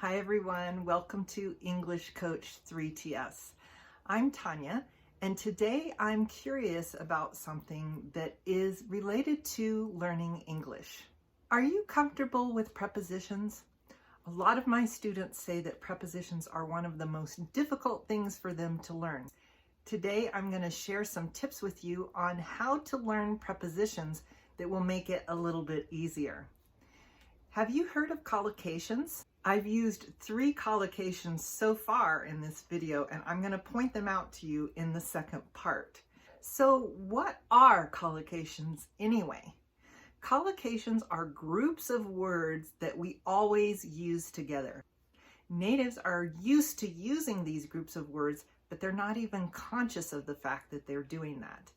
Hi everyone, welcome to English Coach 3TS. I'm Tanya, and today I'm curious about something that is related to learning English. Are you comfortable with prepositions? A lot of my students say that prepositions are one of the most difficult things for them to learn. Today I'm going to share some tips with you on how to learn prepositions that will make it a little bit easier. Have you heard of collocations? I've used 3 collocations so far in this video, and I'm going to point them out to you in the second part. So what are collocations anyway? Collocations are groups of words that we always use together. Natives are used to using these groups of words, but they're not even conscious of the fact that they're doing that.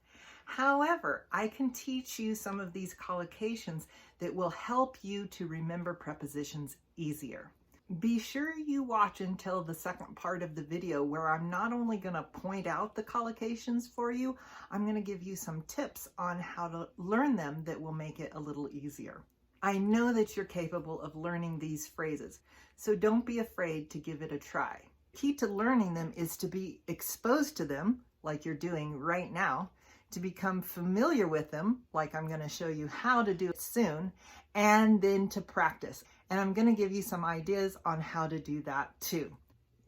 However, I can teach you some of these collocations that will help you to remember prepositions easier. Be sure you watch until the second part of the video where I'm not only going to point out the collocations for you, I'm going to give you some tips on how to learn them that will make it a little easier. I know that you're capable of learning these phrases, so don't be afraid to give it a try. Key to learning them is to be exposed to them, like you're doing right now, to become familiar with them, like I'm going to show you how to do it soon, and then to practice. And I'm going to give you some ideas on how to do that too.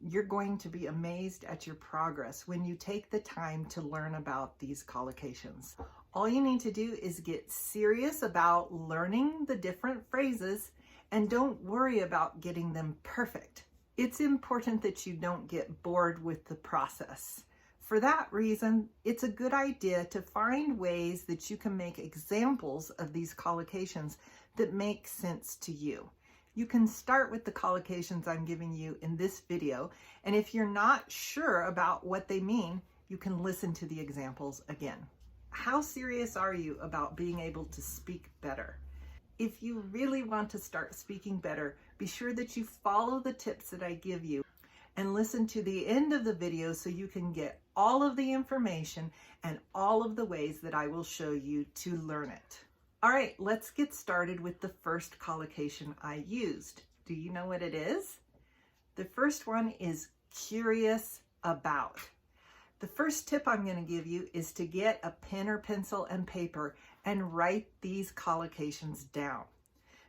You're going to be amazed at your progress when you take the time to learn about these collocations. All you need to do is get serious about learning the different phrases and don't worry about getting them perfect. It's important that you don't get bored with the process. For that reason, it's a good idea to find ways that you can make examples of these collocations that make sense to you. You can start with the collocations I'm giving you in this video, and if you're not sure about what they mean, you can listen to the examples again. How serious are you about being able to speak better? If you really want to start speaking better, be sure that you follow the tips that I give you and listen to the end of the video so you can get all of the information and all of the ways that I will show you to learn it. All right, let's get started with the first collocation I used. Do you know what it is? The first one is curious about. The first tip I'm going to give you is to get a pen or pencil and paper and write these collocations down.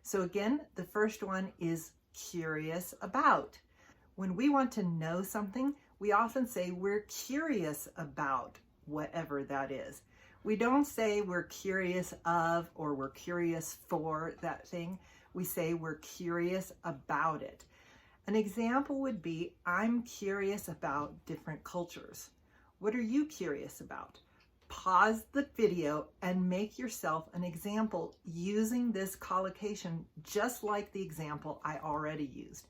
So again, the first one is curious about. When we want to know something, we often say we're curious about whatever that is. We don't say we're curious of or we're curious for that thing. We say we're curious about it. An example would be, I'm curious about different cultures. What are you curious about? Pause the video and make yourself an example using this collocation just like the example I already used.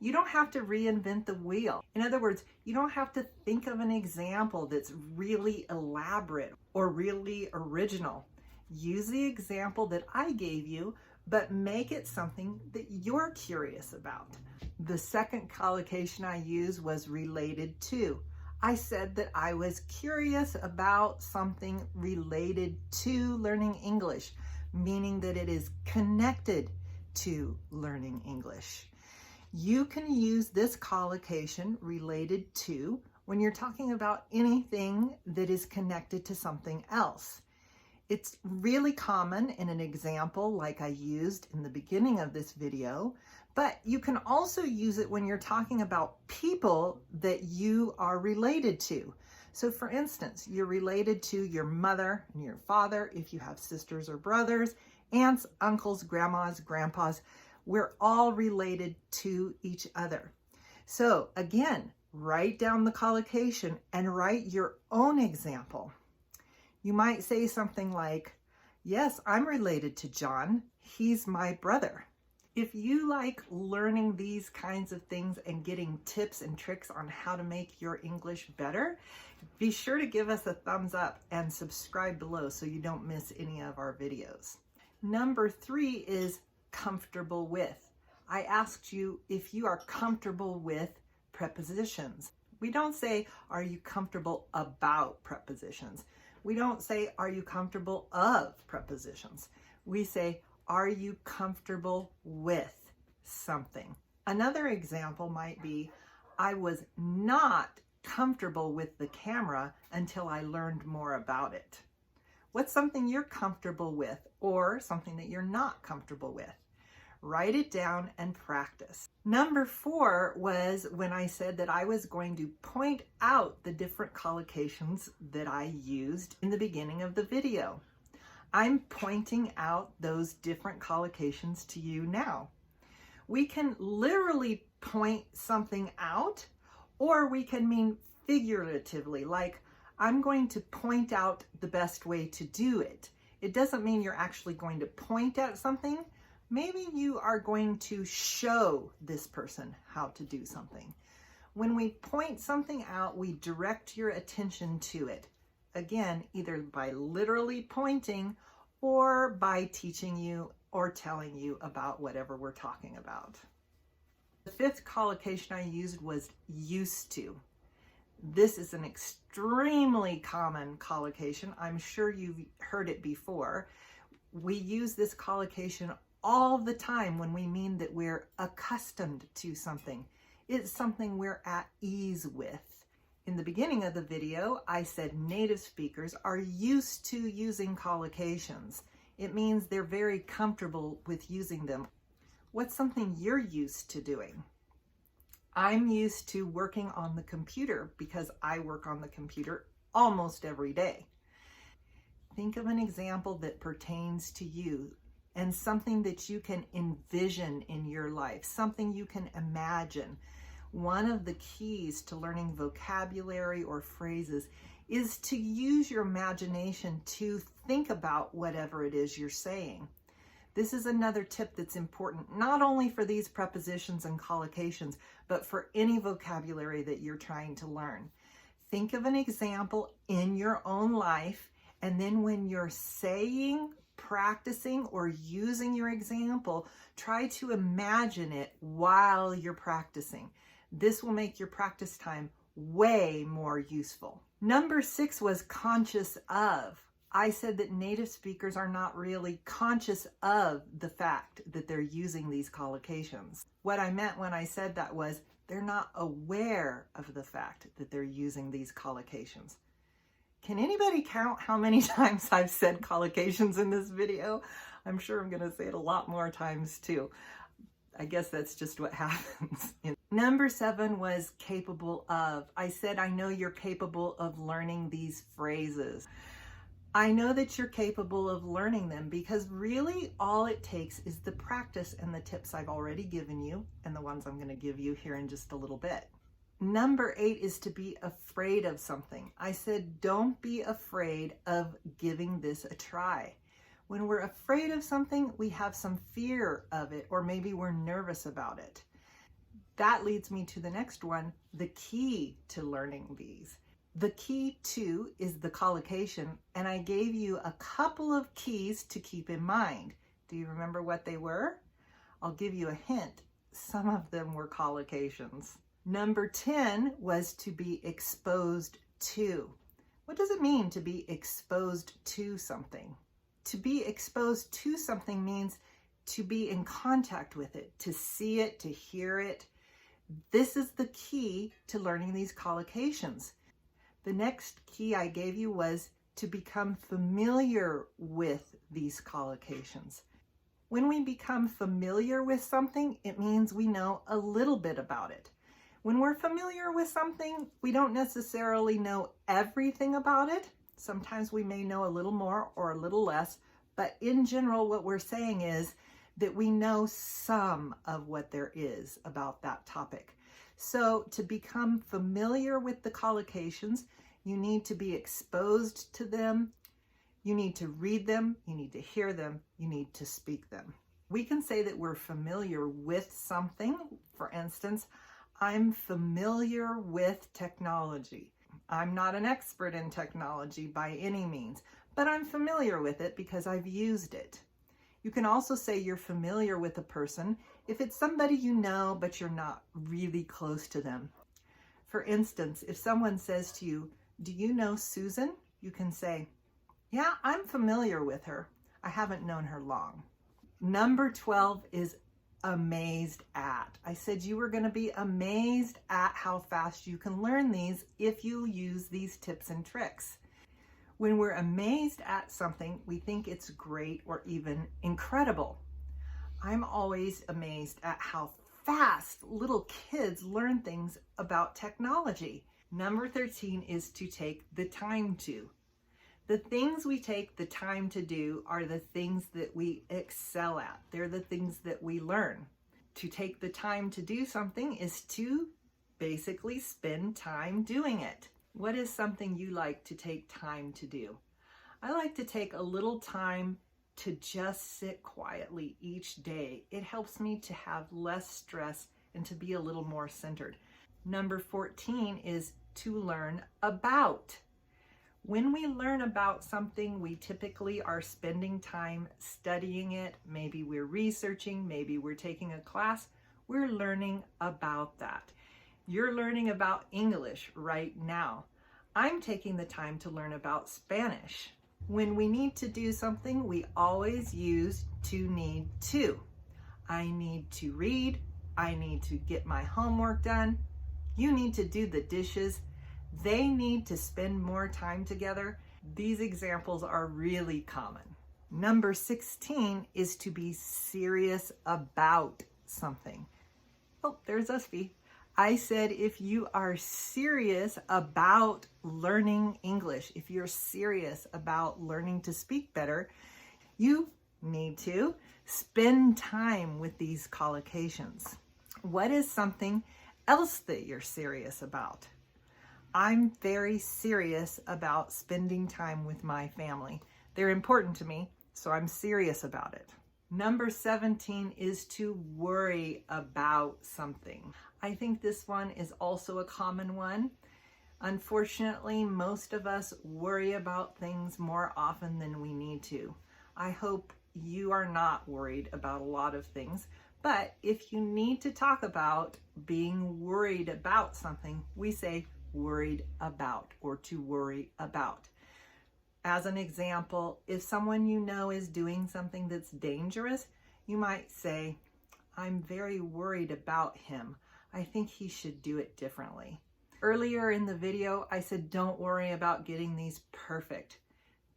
You don't have to reinvent the wheel. In other words, you don't have to think of an example that's really elaborate or really original. Use the example that I gave you, but make it something that you're curious about. The second collocation I used was related to. I said that I was curious about something related to learning English, meaning that it is connected to learning English. You can use this collocation related to when you're talking about anything that is connected to something else. It's really common in an example like I used in the beginning of this video, but you can also use it when you're talking about people that you are related to. So for instance, you're related to your mother and your father, if you have sisters or brothers, aunts, uncles, grandmas, grandpas. We're all related to each other. So again, write down the collocation and write your own example. You might say something like, yes, I'm related to John. He's my brother. If you like learning these kinds of things and getting tips and tricks on how to make your English better, be sure to give us a thumbs up and subscribe below so you don't miss any of our videos. Number 3 is comfortable with. I asked you if you are comfortable with prepositions. We don't say, are you comfortable about prepositions? We don't say, are you comfortable of prepositions? We say, are you comfortable with something? Another example might be, I was not comfortable with the camera until I learned more about it. What's something you're comfortable with or something that you're not comfortable with? Write it down and practice. Number 4 was when I said that I was going to point out the different collocations that I used in the beginning of the video. I'm pointing out those different collocations to you now. We can literally point something out, or we can mean figuratively, like I'm going to point out the best way to do it. It doesn't mean you're actually going to point at something. Maybe you are going to show this person how to do something. When we point something out, we direct your attention to it. Again, either by literally pointing or by teaching you or telling you about whatever we're talking about. The 5th collocation I used was used to. This is an extremely common collocation. I'm sure you've heard it before. We use this collocation all the time when we mean that we're accustomed to something. It's something we're at ease with. In the beginning of the video, I said native speakers are used to using collocations. It means they're very comfortable with using them. What's something you're used to doing? I'm used to working on the computer because I work on the computer almost every day. Think of an example that pertains to you and something that you can envision in your life, something you can imagine. One of the keys to learning vocabulary or phrases is to use your imagination to think about whatever it is you're saying. This is another tip that's important, not only for these prepositions and collocations, but for any vocabulary that you're trying to learn. Think of an example in your own life, and then when you're saying, practicing, or using your example, try to imagine it while you're practicing. This will make your practice time way more useful. Number 6 was conscious of. I said that native speakers are not really conscious of the fact that they're using these collocations. What I meant when I said that was they're not aware of the fact that they're using these collocations. Can anybody count how many times I've said collocations in this video? I'm sure I'm going to say it a lot more times too. I guess that's just what happens. Number 7 was capable of. I said, I know you're capable of learning these phrases. I know that you're capable of learning them because really all it takes is the practice and the tips I've already given you and the ones I'm going to give you here in just a little bit. Number 8 is to be afraid of something. I said, don't be afraid of giving this a try. When we're afraid of something, we have some fear of it, or maybe we're nervous about it. That leads me to the next one, the key to learning these. The key to is the collocation, and I gave you a couple of keys to keep in mind. Do you remember what they were? I'll give you a hint. Some of them were collocations. Number 10 was to be exposed to. What does it mean to be exposed to something? To be exposed to something means to be in contact with it, to see it, to hear it. This is the key to learning these collocations. The next key I gave you was to become familiar with these collocations. When we become familiar with something, it means we know a little bit about it. When we're familiar with something, we don't necessarily know everything about it. Sometimes we may know a little more or a little less, but in general, what we're saying is that we know some of what there is about that topic. So to become familiar with the collocations, you need to be exposed to them, you need to read them, you need to hear them, you need to speak them. We can say that we're familiar with something. For instance, I'm familiar with technology. I'm not an expert in technology by any means, but I'm familiar with it because I've used it. You can also say you're familiar with a person if it's somebody you know, but you're not really close to them. For instance, if someone says to you, "Do you know Susan?" You can say, "Yeah, I'm familiar with her. I haven't known her long." Number 12 is amazed at. I said you were going to be amazed at how fast you can learn these if you use these tips and tricks. When we're amazed at something, we think it's great or even incredible. I'm always amazed at how fast little kids learn things about technology. Number 13 is to take the time to. The things we take the time to do are the things that we excel at. They're the things that we learn. To take the time to do something is to basically spend time doing it. What is something you like to take time to do? I like to take a little time to just sit quietly each day. It helps me to have less stress and to be a little more centered. Number 14 is to learn about. When we learn about something, we typically are spending time studying it. Maybe we're researching, maybe we're taking a class. We're learning about that. You're learning about English right now. I'm taking the time to learn about Spanish. When we need to do something, we always use to need to. I need to read. I need to get my homework done. You need to do the dishes. They need to spend more time together. These examples are really common. Number 16 is to be serious about something. Oh, there's Usby. I said if you are serious about learning English, if you're serious about learning to speak better, you need to spend time with these collocations. What is something else that you're serious about? I'm very serious about spending time with my family. They're important to me, so I'm serious about it. Number 17 is to worry about something. I think this one is also a common one. Unfortunately, most of us worry about things more often than we need to. I hope you are not worried about a lot of things, but if you need to talk about being worried about something, we say worried about or to worry about. As an example, if someone you know is doing something that's dangerous, you might say, I'm very worried about him. I think he should do it differently. Earlier in the video, I said, don't worry about getting these perfect.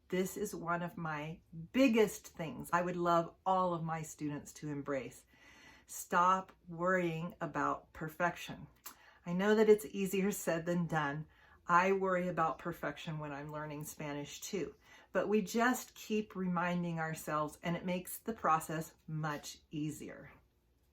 This is one of my biggest things I would love all of my students to embrace. Stop worrying about perfection. I know that it's easier said than done. I worry about perfection when I'm learning Spanish too, but we just keep reminding ourselves and it makes the process much easier.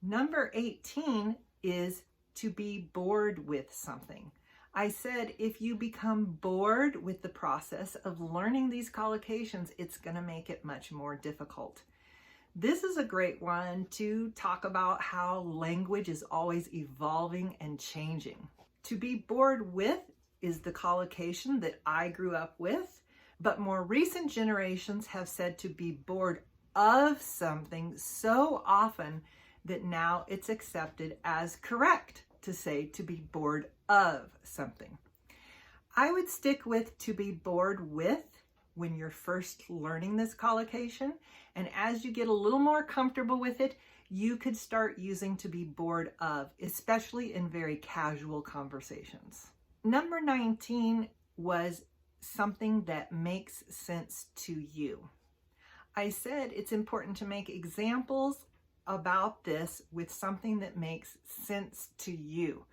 Number 18 is to be bored with something. I said if you become bored with the process of learning these collocations, it's going to make it much more difficult. This is a great one to talk about how language is always evolving and changing. To be bored with is the collocation that I grew up with, but more recent generations have said to be bored of something so often that now it's accepted as correct to say to be bored of something. I would stick with to be bored with when you're first learning this collocation, and as you get a little more comfortable with it, you could start using to be bored of, especially in very casual conversations. Number 19 was something that makes sense to you. I said it's important to make examples about this with something that makes sense to you.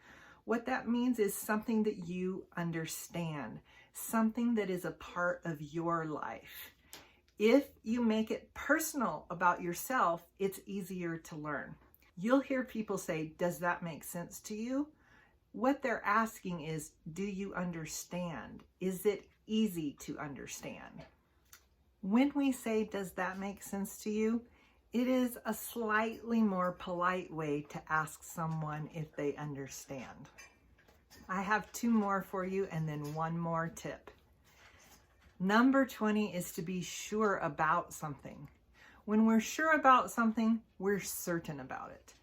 What that means is something that you understand, something that is a part of your life. If you make it personal about yourself, it's easier to learn. You'll hear people say, does that make sense to you? What they're asking is, do you understand? Is it easy to understand? When we say, does that make sense to you? It is a slightly more polite way to ask someone if they understand. I have 2 more for you and then 1 more tip. Number 20 is to be sure about something. When we're sure about something, we're certain about it.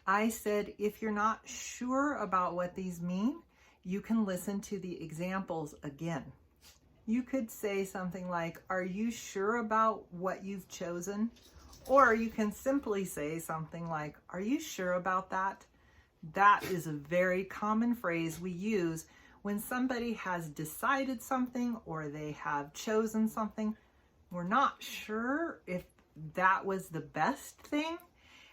I said if you're not sure about what these mean, you can listen to the examples again. You could say something like, are you sure about what you've chosen? Or you can simply say something like, "Are you sure about that?" That is a very common phrase we use when somebody has decided something or they have chosen something. We're not sure if that was the best thing.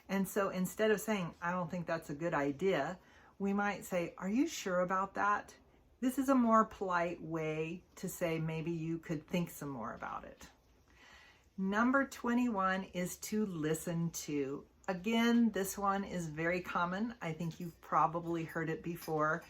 And so instead of saying, "I don't think that's a good idea," we might say, "Are you sure about that?" This is a more polite way to say maybe you could think some more about it. Number 21 is to listen to. Again, this one is very common. I think you've probably heard it before.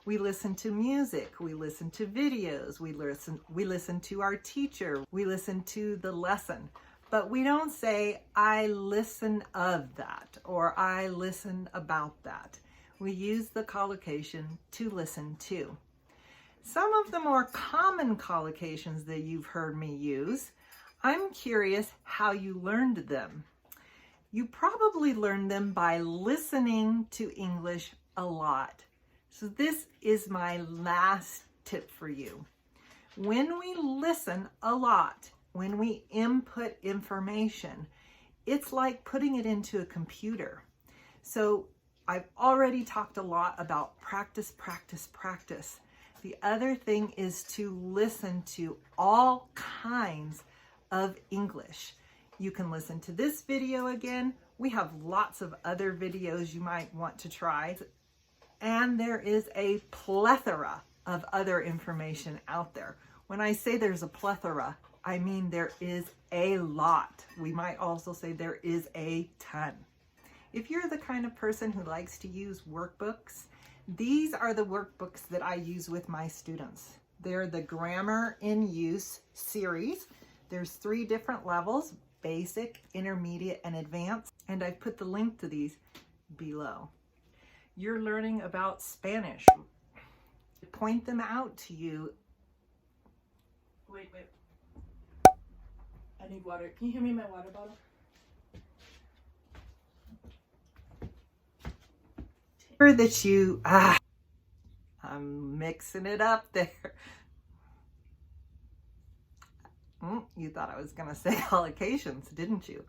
We listen to music, we listen to videos, we listen to our teacher, we listen to the lesson. But we don't say, "I listen of that," or "I listen about that." We use the collocation to listen to. Some of the more common collocations that you've heard me use, I'm curious how you learned them. You probably learned them by listening to English a lot. So this is my last tip for you. When we listen a lot, when we input information, it's like putting it into a computer. So I've already talked a lot about practice, practice, practice. The other thing is to listen to all kinds of English. You can listen to this video again. We have lots of other videos you might want to try. And there is a plethora of other information out there. When I say there's a plethora, I mean there is a lot. We might also say there is a ton. If you're the kind of person who likes to use workbooks, these are the workbooks that I use with my students. They're the Grammar in Use series. There's 3 different levels: basic, intermediate, and advanced. And I've put the link to these below. You're learning about Spanish. Point them out to you. Wait. I need water. Can you hand me my water bottle? That you, I'm mixing it up there. You thought I was going to say collocations, didn't you?